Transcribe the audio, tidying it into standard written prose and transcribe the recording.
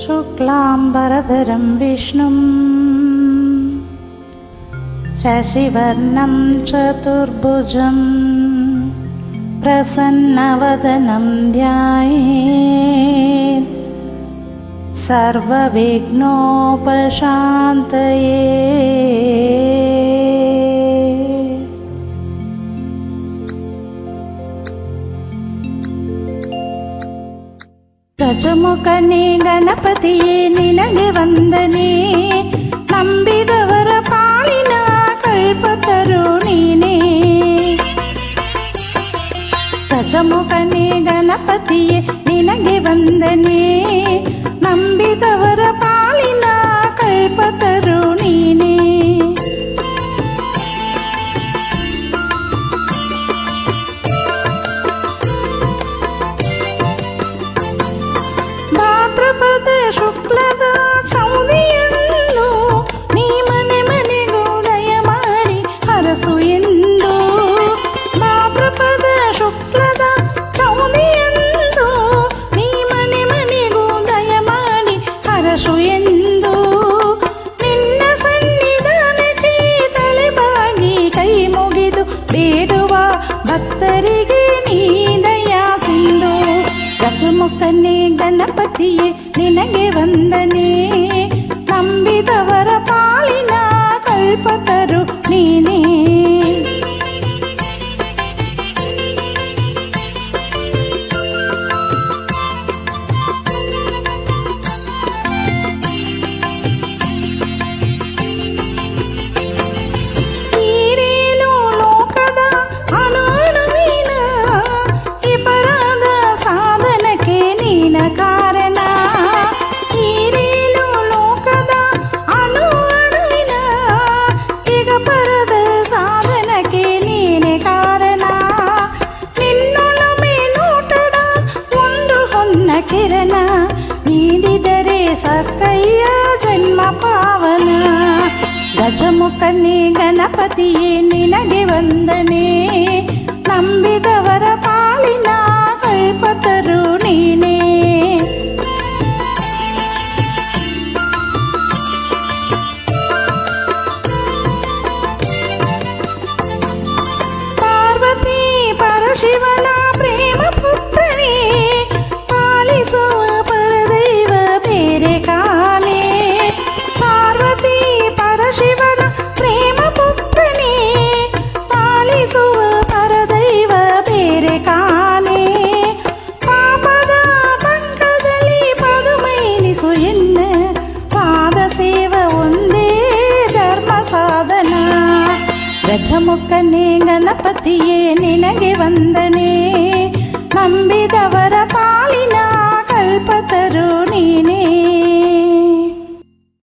शुक्लाम्बरधरं विष्णुं शशिवर्णं चतुर्भुजं प्रसन्नवदनं ध्यायेत् सर्वविघ्नोपशान्तये। ಗಜಮುಖನೇ ಗಣಪತಿಯೇ ನಿನಗೆ ವಂದನೆ, ನಂಬಿದವರ ಪಾಲಿನ ಕಲ್ಪತರು ನೀನೇ. ಗಜಮುಖನೇ ಗಣಪತಿಯೇ ನಿನಗೆ ವಂದನೆ, ನಂಬಿದವರ ಪಾಲಿನ ಕಲ್ಪತರು ನೀನೇ. ಭಾದ್ರಪದ ಶುಕ್ಲದ ಚೌದಿಯಂದು ನೀ ಮನೆ ಮನೆಗೂ ದಯ ಮಾಡಿ ಹರಸು ಎಂದು. ಭಾದ್ರಪದ ಶುಕ್ಲದ ಚೌದಿಯಂದು ನೀ ಮನೆ ಮನೆಗೂ ದಯ ಮಾಡಿ ಹರಸು ಎಂದು. ನಿನ್ನ ಸನ್ನಿಧಾನಕ್ಕೆ ತಲೆಬಾಗಿ ಕೈ ಮುಗಿದು ಬೇಡುವ ಭಕ್ತರಿಗೆ ನೀ ದಯಾ ಸಿಂಧು. ಗಜಮುಖನೇ ಗಣಪತಿಯೇ ನಿನಗೆ ವಂದನೆ, ನಂಬಿದವರ ಪಾಲಿನ ಕಲ್ಪತರು ನೀನೇ. ಈರೇಳು ಲೋಕದ ಅಣುವಿನ ಇಪರಾಧ ಸಾಧನಕ್ಕೆ ನೀನ ಕಾರಣ. ಈರೇಳು ಲೋಕದ ಅಣುವಿನ ಇಗಪರದ ಸಾಧನಕ್ಕೆ ನೀನೆ ಕಾರಣ. ನಿನ್ನೊಲಮೆ ನೋಟದ ಒಂದು ಹೊನ್ನ ಕಿರಣ, ನೀಡಿದರೆ ಸಕ್ಕಯ್ಯ ಜನ್ಮ ಪಾವನ. ಗಜಮುಖನೇ ಗಣಪತಿಯೇ ನಿನಗೆ ವಂದನೆ, ನಂಬಿದವರ ಪಾಲಿನ ಕಲ್ಪತರು ನೀನೇ. ಪಾರ್ವತಿ ಪರಶಿವನ ಪ್ರೇಮ ಪುತ್ರನೇ, ಪಾಲಿಸುವ ಪರದೈವ ಬೇರೆ ಕಾಣೆ. ಪಾರ್ವತಿ ಪರಶಿವನ ಪ್ರೇಮ ಪುತ್ರನೇ, ಪಾಲಿಸುವ ಪರದೈವ ಬೇರೆ ಕಾಣೆ. ಪಾಪದ ಪಂಕದಲ್ಲಿ ಪದುಮೈನಿಸು ಎನ್ನ, ಪಾದ ಸೇವ ಒಂದೇ ಧರ್ಮ ಸಾಧನ. ಗಜಮುಖನೇ ಗಣಪತಿಯೇ ನಿನಗೆ ವಂದನೆ, ನಂಬಿದವರ ಪಾಲಿನ ಕಲ್ಪತರು ನೀನೇ.